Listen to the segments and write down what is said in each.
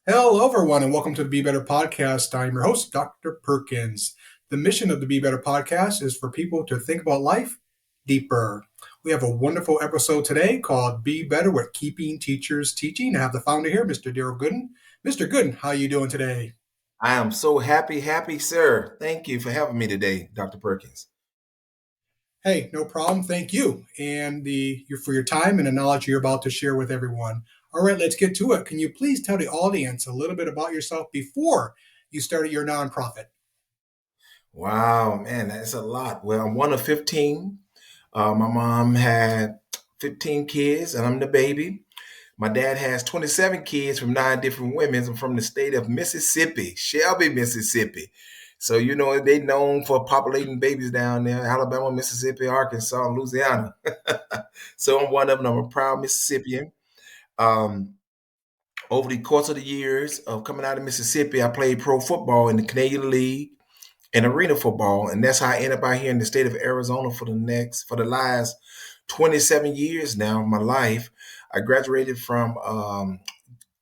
Hello, everyone, and welcome to the Be Better podcast. I'm your host, Dr. Perkins. The mission of the Be Better podcast is for people to think about life deeper. We have a wonderful episode today called Be Better with Keeping Teachers Teaching. I have the founder here, Mr. Daryl Gooden. Mr. Gooden, how are you doing today? I am so happy, sir. Thank you for having me today, Dr. Perkins. Hey, no problem. Thank you, and for your time and the knowledge you're about to share with everyone. All right, let's get to it. Can you please tell the audience a little bit about yourself before you started your nonprofit? Wow, man, that's a lot. Well, I'm one of 15. My mom had 15 kids, and I'm the baby. My dad has 27 kids from 9 different women. I'm from the state of Mississippi, Shelby, Mississippi. So, they known for populating babies down there, Alabama, Mississippi, Arkansas, and Louisiana. So I'm one of them. I'm a proud Mississippian. Um, Over the course of the years of coming out of Mississippi, I played pro football in the Canadian League and arena football, and that's how I ended up out here in the state of Arizona for the last 27 years now of my life. I graduated from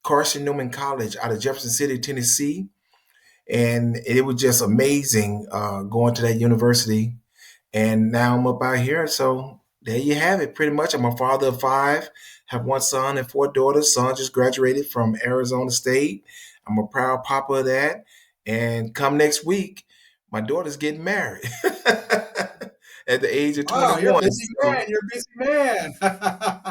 Carson Newman College out of Jefferson City, Tennessee, and it was just amazing going to that university. And now I'm up out here. So there you have it. Pretty much, I'm a father of five, have one son and four daughters. Son just graduated from Arizona State. I'm a proud papa of that. And come next week, my daughter's getting married at the age of Wow, you're a 21. busy So, man. You're a busy man.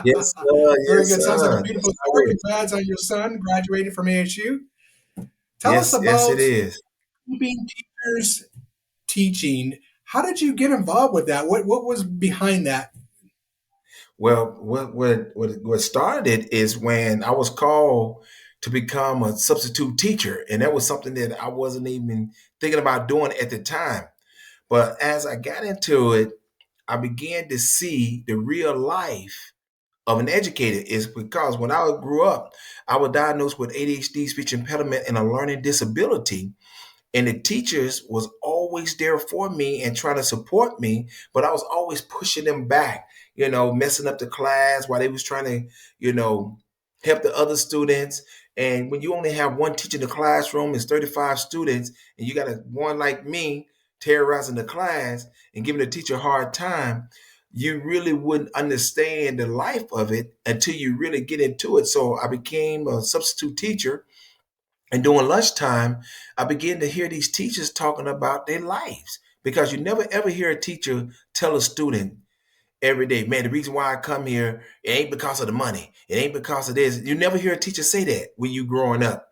yes, sir. Very Yes, good. Sounds like a sir. beautiful Yes, story. sir. Congrats on your son graduating from ASU. Tell us Yes, it about is. keeping teachers teaching. How did you get involved with that? What was behind that? Well, what started is when I was called to become a substitute teacher, and that was something that I wasn't even thinking about doing at the time. But as I got into it, I began to see the real life of an educator is because when I grew up, I was diagnosed with ADHD, speech impediment, and a learning disability. And the teachers was always there for me and trying to support me, but I was always pushing them back, messing up the class while they was trying to, you know, help the other students. And when you only have one teacher in the classroom, it's 35 students, and you got one like me terrorizing the class and giving the teacher a hard time, you really wouldn't understand the life of it until you really get into it. So I became a substitute teacher, and during lunchtime, I began to hear these teachers talking about their lives because you never ever hear a teacher tell a student every day, man, the reason why I come here, it ain't because of the money. It ain't because of this. You never hear a teacher say that when you growing up.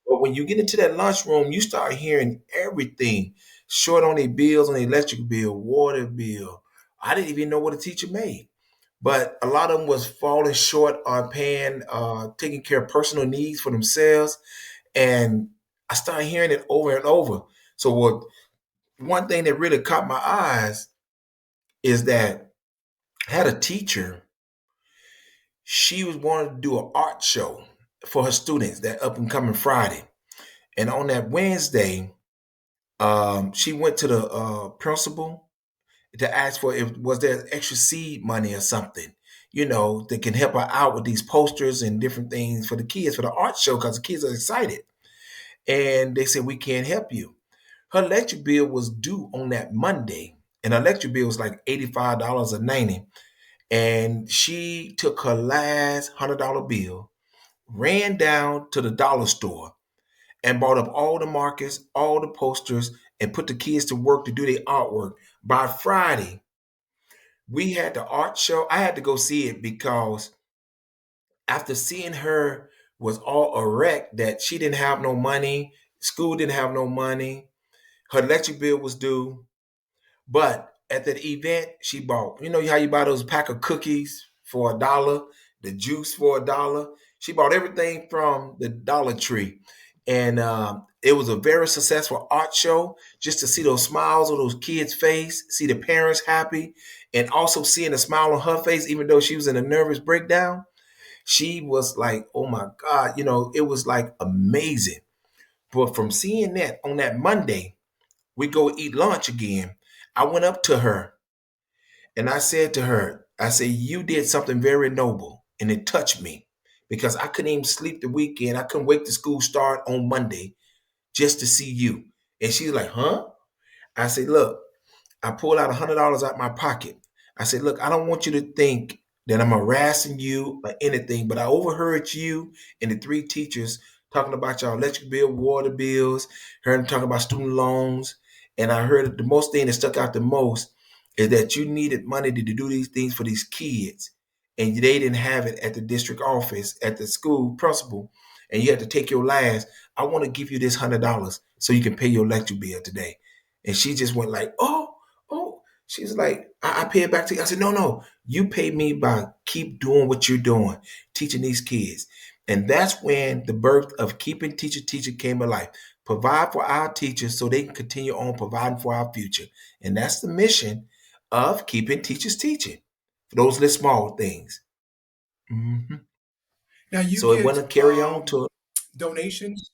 But when you get into that lunchroom, you start hearing everything. Short on their bills, on the electric bill, water bill. I didn't even know what a teacher made. But a lot of them was falling short on paying, taking care of personal needs for themselves, and I started hearing it over and over. So one thing that really caught my eyes is that I had a teacher. She was wanting to do an art show for her students that up and coming Friday. And on that Wednesday, she went to the principal to ask for if was there extra seed money or something, that can help her out with these posters and different things for the kids for the art show because the kids are excited. And they said we can't help you. Her electric bill was due on that Monday, and her electric bill was like $85 or 90. And she took her last $100 bill, ran down to the dollar store, and bought up all the markers, all the posters, and put the kids to work to do their artwork. By Friday, we had the art show. I had to go see it because after seeing her was all erect that she didn't have no money, school didn't have no money, her electric bill was due. But at that event, she bought, how you buy those pack of cookies for $1, the juice for $1. She bought everything from the Dollar Tree. And it was a very successful art show just to see those smiles on those kids' face, see the parents happy, and also seeing a smile on her face, even though she was in a nervous breakdown. She was like, oh my God, it was like amazing. But from seeing that on that Monday, we go eat lunch again. I went up to her and I said to her, I said, you did something very noble and it touched me because I couldn't even sleep the weekend. I couldn't wait to school start on Monday just to see you. And she's like, huh? I said, look, I pulled out $100 out my pocket. I said, look, I don't want you to think that I'm harassing you or anything, but I overheard you and the three teachers talking about your electric bill, water bills, heard them talking about student loans. And I heard the most thing that stuck out the most is that you needed money to do these things for these kids. And they didn't have it at the district office, at the school principal, and you had to take your last. I want to give you this $100 so you can pay your electric bill today. And she just went like, oh. She's like, I pay it back to you. I said, no. You pay me by keep doing what you're doing, teaching these kids. And that's when the birth of Keeping Teacher Teaching came alive. Provide for our teachers so they can continue on providing for our future. And that's the mission of Keeping Teachers Teaching. For those little small things. Mm-hmm. Now you So it get went to carry on to donations.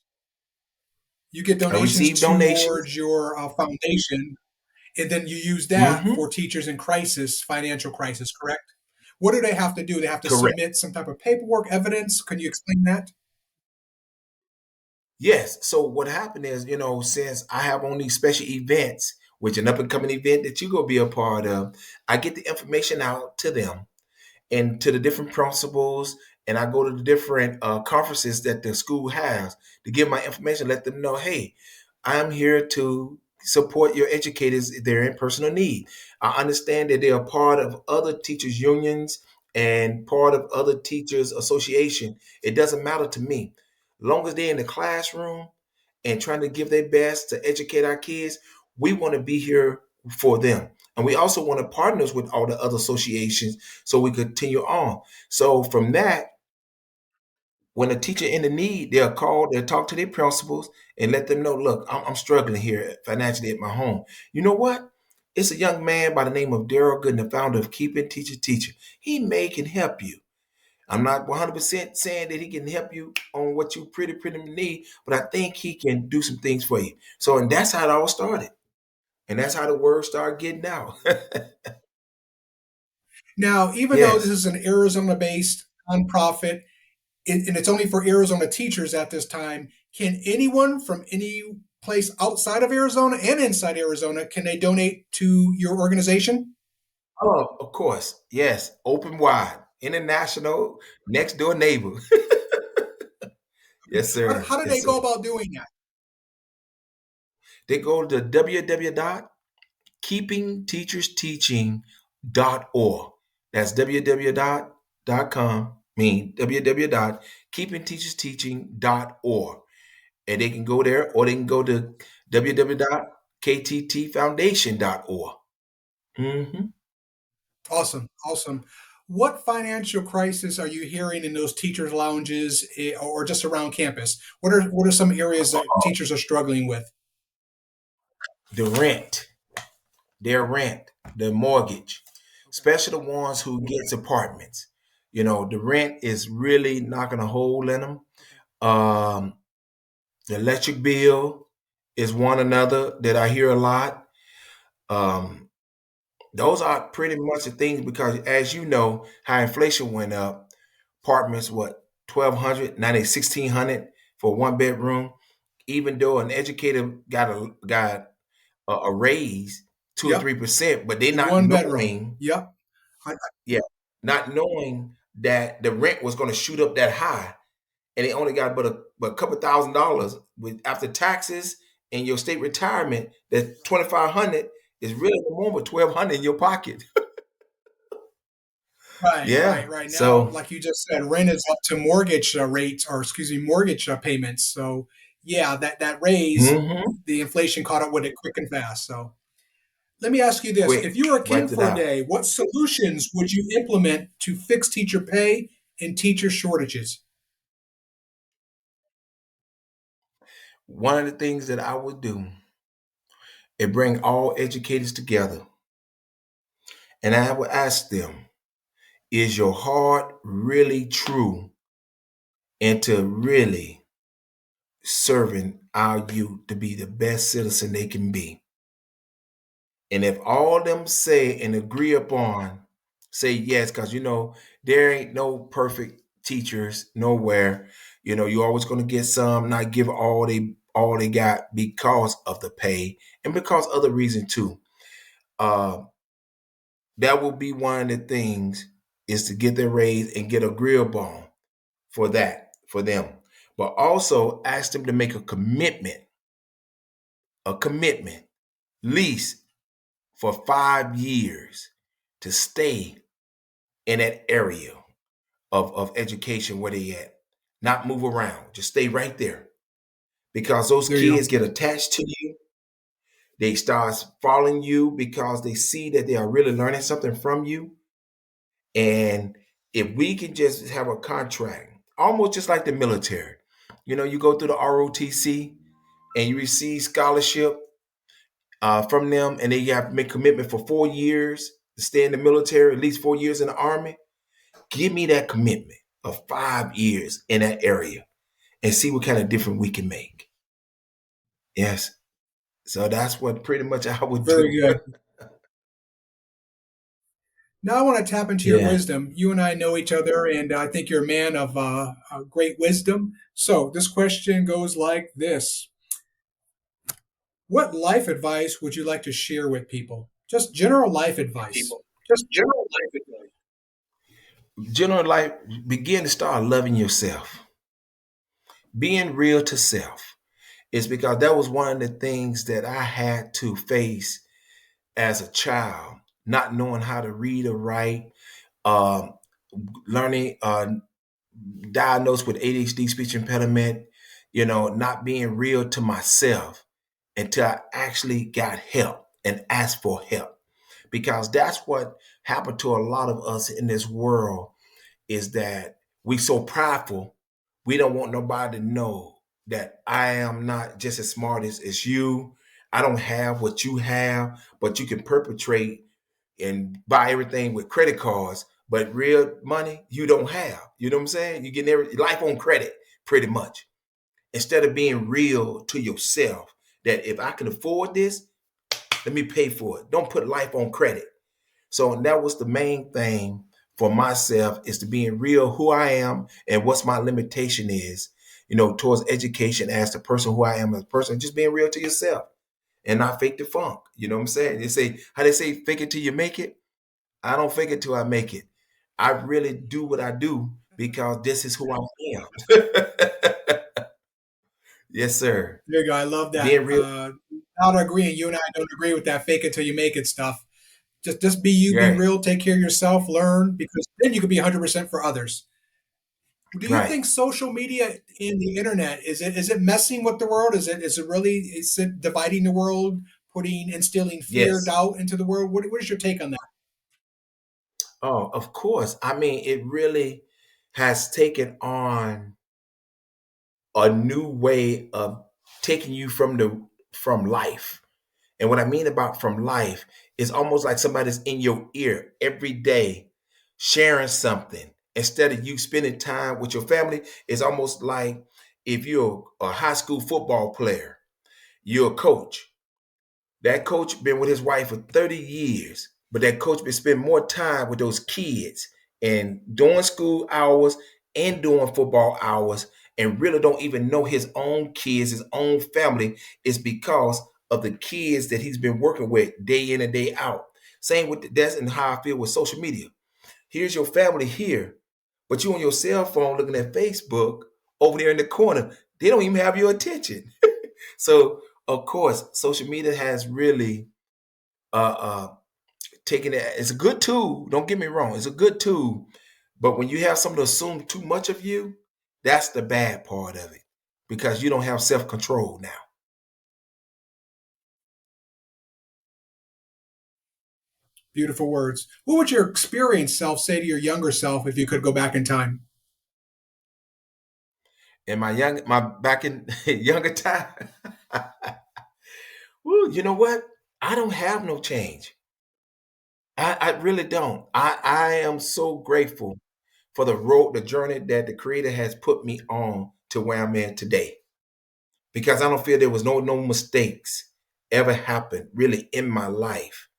You get I donations received donations. towards your foundation, and then you use that Mm-hmm. for teachers in crisis, financial crisis, correct? What do they have to do? They have to Correct. submit some type of paperwork, evidence. Can you explain that? Yes. So what happened is, since I have on these special events, which an up and coming event that you go be a part of, I get the information out to them and to the different principals, and I go to the different conferences that the school has to give my information, let them know, hey, I'm here to support your educators if they're in personal need. I understand that they are part of other teachers unions and part of other teachers association. It doesn't matter to me. Long as they're in the classroom and trying to give their best to educate our kids, we want to be here for them. And we also want to partner with all the other associations so we continue on. So from that, when a teacher in the need, they'll call, they'll talk to their principals and let them know, look, I'm struggling here financially at my home. You know what? It's a young man by the name of Daryl Gooden, the founder of Keeping Teacher Teacher. He may can help you. I'm not 100% saying that he can help you on what you pretty need, but I think he can do some things for you. So, and that's how it all started. And that's how the word started getting out. Now, even though this Yes. is an Arizona-based nonprofit, and it's only for Arizona teachers at this time, can anyone from any place outside of Arizona and inside Arizona, can they donate to your organization? Oh, of course. Yes. Open wide. International, next door neighbor. Yes, sir. How do they Yes, sir. go about doing that? They go to www.keepingteachersteaching.org. That's www.com. www.keepingteachersteaching.org. And they can go there, or they can go to www.kttfoundation.org. Mm-hmm. Awesome, awesome. What financial crisis are you hearing in those teachers' lounges or just around campus? What are some areas that teachers are struggling with? The rent, their rent, the mortgage, especially the ones who gets apartments. The rent is really knocking a hole in them. Um, the electric bill is one another that I hear a lot. Um, those are pretty much the things because, as you know, how inflation went up. Apartments, what 1,200, now they 1,600 for one bedroom. Even though an educator got a raise, 2 or 3%, but they're not One bedroom. knowing, Yep. I, yeah, not knowing that the rent was going to shoot up that high, and they only got but a couple $1,000 with after taxes and your state retirement. That 2,500 is really more than 1,200 in your pocket. Yeah, right. Now, so like you just said, rent is up to mortgage rates, or excuse me, mortgage payments. So, yeah, that raise, mhm, the inflation caught up with it quick and fast. So, let me ask you this: if quick, you were a king wiped it for a out. day, what solutions would you implement to fix teacher pay and teacher shortages? One of the things that I would do is bring all educators together, and I would ask them, is your heart really true into really serving our youth to be the best citizen they can be? And if all them say and agree upon, say yes, because there ain't no perfect teachers nowhere. You're always going to get some not give all they got because of the pay and because other reason too. Uh, that will be one of the things is to get their raise and get a grill bone for that for them, but also ask them to make a commitment, lease for 5 years to stay in that area of education where they at. Not move around. Just stay right there. Because those There you go. kids get attached to you. They start following you because they see that they are really learning something from you. And if we can just have a contract, almost just like the military, you go through the ROTC and you receive scholarship from them, and they have to make commitment for 4 years to stay in the military, at least 4 years in the army. Give me that commitment of 5 years in that area and see what kind of difference we can make. Yes. So that's what pretty much I would Very do. good. Now I want to tap into your Yeah. wisdom. You and I know each other, and I think you're a man of great wisdom. So this question goes like this: what life advice would you like to share with people? Just general life advice. People. Just general life advice. General life, begin to start loving yourself. Being real to self is because that was one of the things that I had to face as a child, not knowing how to read or write, um, learning, diagnosed with ADHD, speech impediment, not being real to myself until I actually got help and asked for help. Because that's what happened to a lot of us in this world is that we so prideful, we don't want nobody to know that I am not just as smart as you. I don't have what you have, but you can perpetrate and buy everything with credit cards, but real money you don't have. You know what I'm saying? You getting every life on credit pretty much. Instead of being real to yourself, that if I can afford this, let me pay for it. Don't put life on credit. So that was the main thing for myself is to being real who I am and what's my limitation is, towards education as the person who I am as a person, just being real to yourself and not fake the funk. You know what I'm saying? They say fake it till you make it. I don't fake it till I make it. I really do what I do because this is who I am. Yes, sir. There you go. I love that. Being real. Not agreeing. You and I don't agree with that fake it till you make it stuff. Just be you, be Right. real, take care of yourself, learn, because then you can be 100% for others. Do you Right. think social media and the internet is it messing with the world? Is it dividing the world, instilling fear, Yes. doubt into the world? What is your take on that? Oh, of course. I mean, it really has taken on a new way of taking you from life. And what I mean about from life is almost like somebody's in your ear every day sharing something. Instead of you spending time with your family, it's almost like if you're a high school football player, you're a coach. That coach been with his wife for 30 years, but that coach been spending more time with those kids and doing school hours and doing football hours and really don't even know his own kids, his own family is because of the kids that he's been working with day in and day out. Same with that's and how I feel with social media. Here's your family here, but you on your cell phone looking at Facebook over there in the corner. They don't even have your attention. So of course, social media has really uh, uh, taken it. It's a good tool. Don't get me wrong. It's a good tool. But when you have someone to assume too much of you, that's the bad part of it because you don't have self control now. Beautiful words. What would your experienced self say to your younger self if you could go back in time? In my back in younger time, woo, you know what? I don't have no change. I really don't. I am so grateful for the road, the journey that the Creator has put me on to where I'm in today. Because I don't feel there was no mistakes ever happened really in my life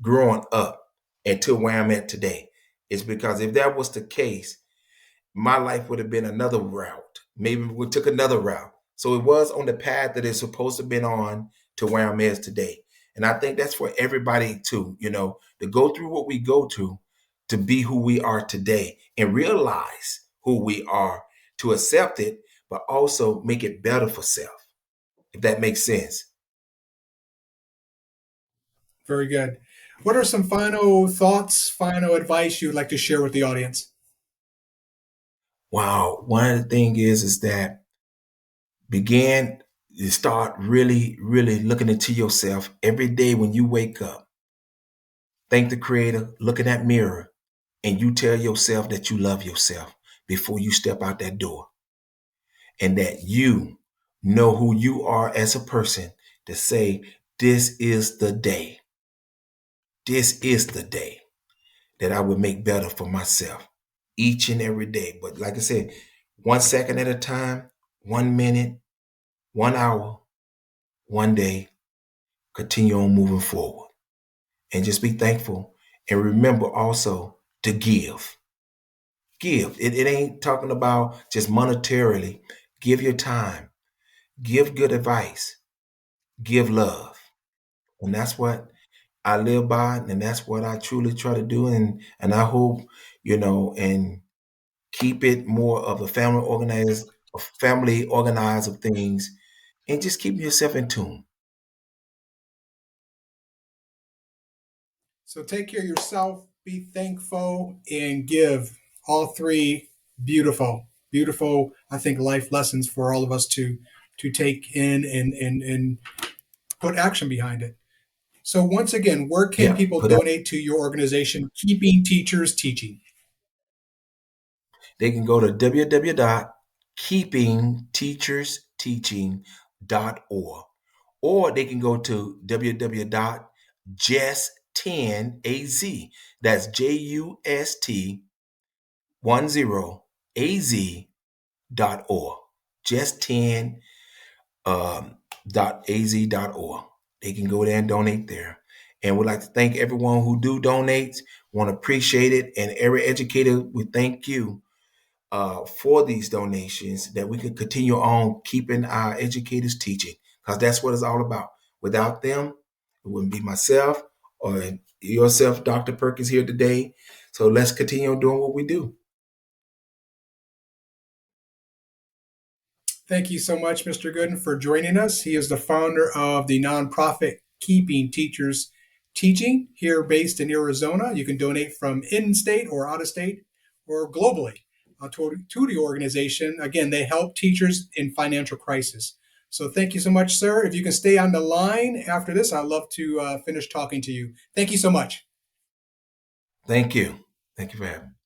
growing up until where I'm at today. It's because if that was the case, my life would have been another route. Maybe we took another route. So it was on the path that it's supposed to have been on to where I'm at today. And I think that's for everybody too, to go through what we go to be who we are today and realize who we are, to accept it, but also make it better for self, if that makes sense. Very good. What are some final thoughts, final advice you'd like to share with the audience? Wow. One of the things is that begin to start really, really looking into yourself every day when you wake up. Thank the creator, look in that mirror, and you tell yourself that you love yourself before you step out that door. And that you know who you are as a person, to say, this is the day. This is the day that I would make better for myself each and every day. But like I said, 1 second at a time, 1 minute, 1 hour, one day, continue on moving forward and just be thankful. And remember also to give. Give. It ain't talking about just monetarily. Give your time. Give good advice. Give love. And that's what I live by, and that's what I truly try to do. And I hope, and keep it more of a family organized of things, and just keep yourself in tune. So take care of yourself, be thankful, and give. All three beautiful, beautiful, I think, life lessons for all of us to take in and put action behind it. So once again, where can Yeah, people donate to your organization, Keeping Teachers Teaching? they can go to www.keepingteachersteaching.org, or they can go to www.just10az. That's JUST10az.org. Just 10 .az.org. They can go there and donate there. And we'd like to thank everyone who do donate. Want to appreciate it. And every educator, we thank you for these donations, that we can continue on keeping our educators teaching, because that's what it's all about. Without them, it wouldn't be myself or yourself, Dr. Perkins, here today. So let's continue on doing what we do. Thank you so much, Mr. Gooden, for joining us. He is the founder of the nonprofit Keeping Teachers Teaching, here based in Arizona. You can donate from in-state or out-of-state or globally to the organization. Again, they help teachers in financial crisis. So thank you so much, sir. If you can stay on the line after this, I'd love to finish talking to you. Thank you so much. Thank you. Thank you for having me.